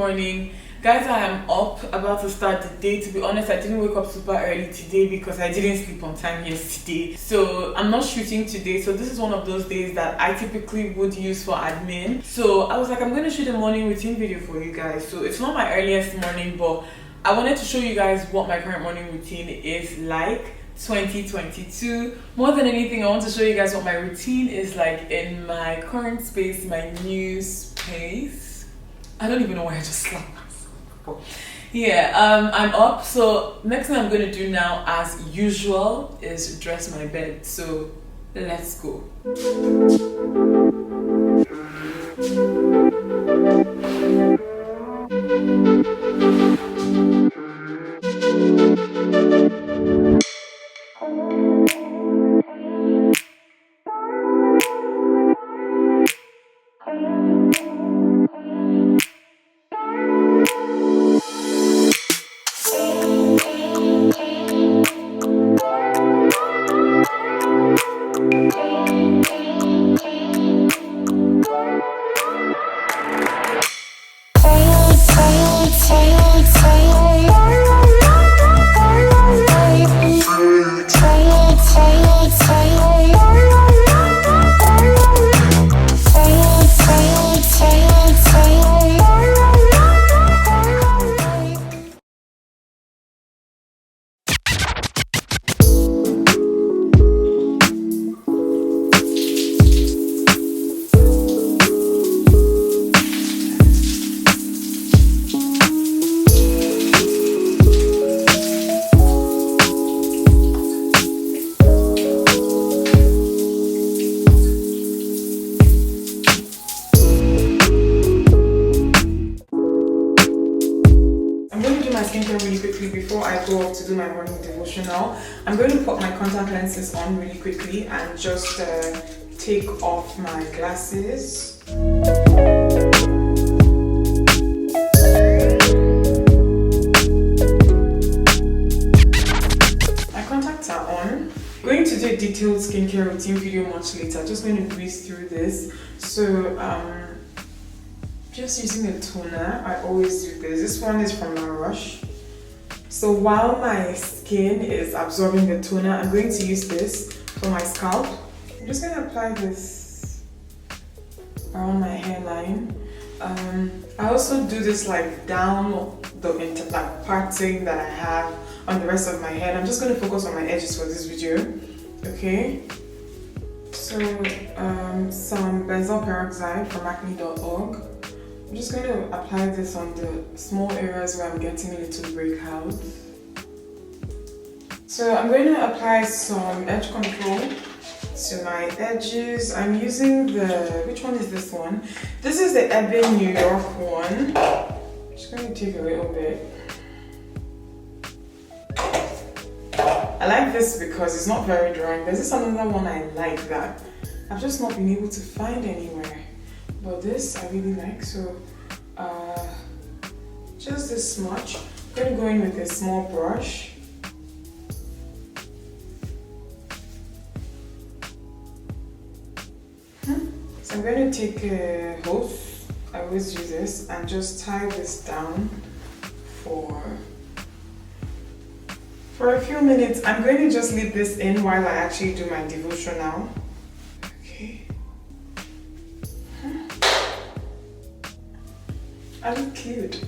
morning. Guys, I am up, about to start the day. To be honest, I didn't wake up super early today because I didn't sleep on time yesterday. So I'm not shooting today. So this is one of those days that I typically would use for admin. So I was like, I'm going to shoot a morning routine video for you guys. So it's not my earliest morning, but I wanted to show you guys what my current morning routine is like 2022. More than anything, I want to show you guys what my routine is like in my current space, my new space. I don't even know why I just slapped myself. Yeah, I'm up. So next thing I'm going to do now, as usual, is dress my bed. So let's go. Really quickly before I go up to do my morning devotional. I'm going to put my contact lenses on really quickly and just take off my glasses. My contacts are on. I'm going to do a detailed skincare routine video much later. I'm just going to breeze through this. So just using a toner. I always do this. This one is from La Roche. So while my skin is absorbing the toner, I'm going to use this for my scalp. I'm just going to apply this around my hairline. I also do this like down the parting that I have on the rest of my head. I'm just going to focus on my edges for this video. Okay. So some benzoyl peroxide from acne.org. I'm just going to apply this on the small areas where I'm getting a little breakouts. So I'm going to apply some edge control to my edges. I'm using which one is this one? This is the Ebin New York one. I'm just going to take a little bit. I like this because it's not very drying. There's this another one I like that I've just not been able to find anywhere. But this I really like, so just this much. I'm going to go in with a small brush. So I'm going to take a hose, I always use this, and just tie this down for a few minutes. I'm going to just leave this in while I actually do my devotional. Okay. I look cute.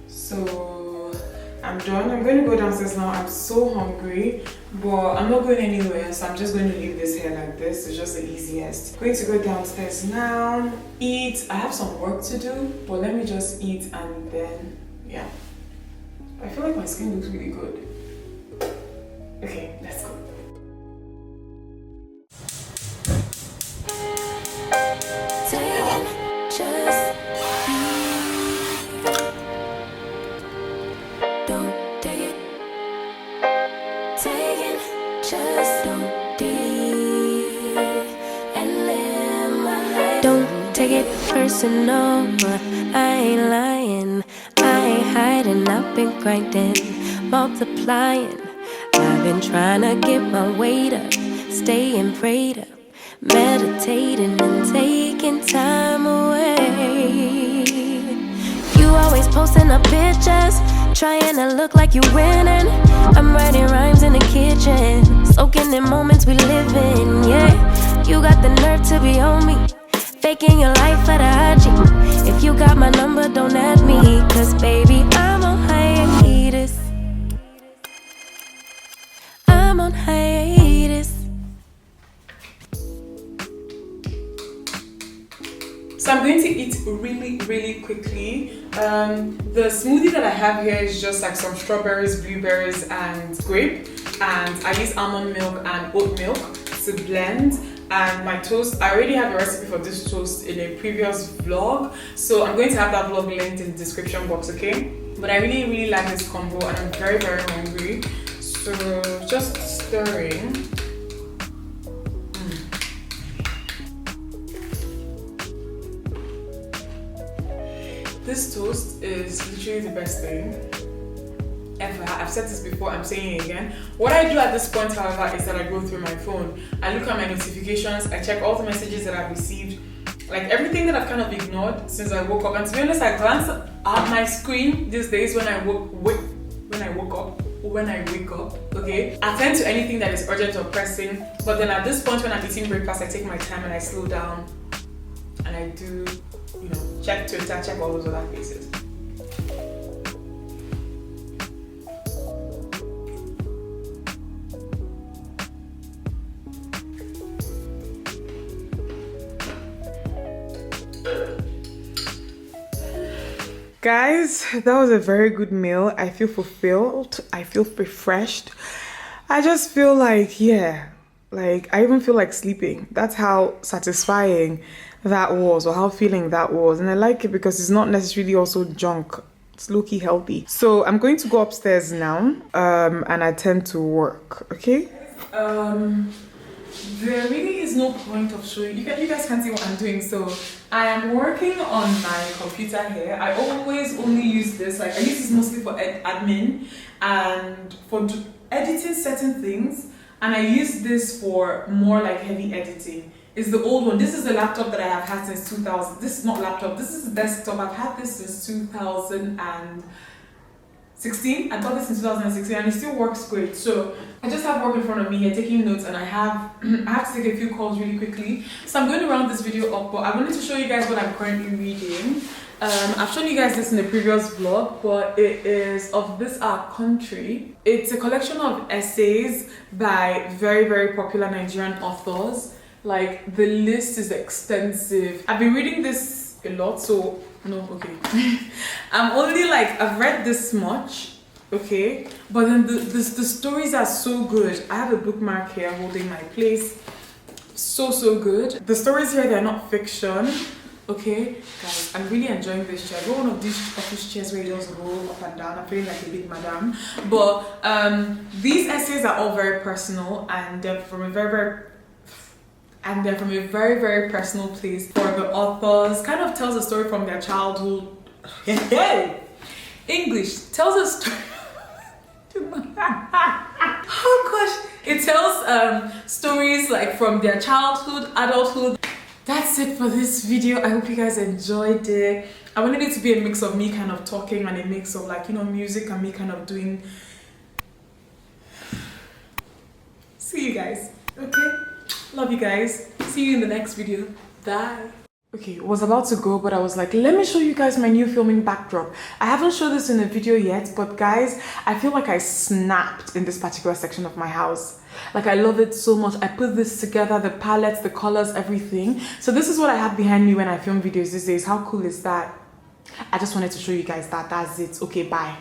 So I'm done. I'm going to go downstairs now. I'm so hungry, but I'm not going anywhere, so I'm just going to leave this here like this. It's just the easiest. I'm going to go downstairs now, eat. I have some work to do, but let me just eat and then, yeah. I feel like my skin looks really good. Okay, let's go. Just don't leave. personal. I ain't lying, I ain't hiding. I've been grinding, multiplying. I've been trying to get my weight up, staying prayed up, meditating and taking time away. You always posting up pictures, trying to look like you winning. I'm writing rhymes in the kitchen, soaking in moments we live in. Yeah, you got the nerve to be on me, faking your life for the IG. If you got my number, don't add me, cause baby, I'm on hiatus. I'm on hiatus. So I'm going to eat really quickly. The smoothie that I have here is just like some strawberries, blueberries and grape, and I use almond milk and oat milk to blend. And my toast, I already have a recipe for this toast in a previous vlog, so I'm going to have that vlog linked in the description box, okay? But I really like this combo and I'm very hungry, so just stirring. This toast is literally the best thing ever. I've said this before, I'm saying it again. What I do at this point, however, is that I go through my phone. I look at my notifications, I check all the messages that I've received, like everything that I've kind of ignored since I woke up. And to be honest, I glance at my screen these days when I wake up, okay? I attend to anything that is urgent or pressing, but then at this point when I'm eating breakfast, I take my time and I slow down and I do, you know, check Twitter, check all those other places. Guys, that was a very good meal. I feel fulfilled. I feel refreshed. I just feel like, yeah, like I even feel like sleeping. That's how satisfying that was, or how feeling that was. And I like it because it's not necessarily also junk. It's low-key healthy. So I'm going to go upstairs now and attend to work, okay? There really is no point of showing. You guys can see what I'm doing. So I am working on my computer here. I always only use this. Like I use this mostly for admin and for editing certain things. And I use this for more like heavy editing. It's the old one. This is the laptop that I have had since 2000. This is not laptop. This is the desktop. I've had this since 2016. I got this in 2016 and it still works great. So I just have work in front of me here taking notes, and I have to take a few calls really quickly. So I'm going to round this video up, but I wanted to show you guys what I'm currently reading. I've shown you guys this in the previous vlog, but it is of This Our Country. It's a collection of essays by very popular Nigerian authors. Like the list is extensive. I've been reading this a lot, so no, okay. I've read this much, okay, but then the stories are so good. I have a bookmark here holding my place. So good. The stories here, they're not fiction, okay? Guys, I'm really enjoying this chair. I got one of these office chairs where you just roll up and down. I'm feeling like a big madam. But these essays are all very personal, and they're from a very personal place for the authors. Kind of tells a story from their childhood. English tells a story. Oh gosh, it tells stories like from their childhood, adulthood. That's it for this video. I hope you guys enjoyed it. I wanted it to be a mix of me kind of talking and a mix of like, you know, music and me kind of doing. See you guys, okay? Love you guys. See you in the next video. Bye. Okay, was about to go, but I was like, let me show you guys my new filming backdrop. I haven't showed this in a video yet, but guys, I feel like I snapped in this particular section of my house. Like I love it so much. I put this together, the palettes, the colors, everything. So this is what I have behind me when I film videos these days. How cool is that? I just wanted to show you guys that. That's it. Okay, bye.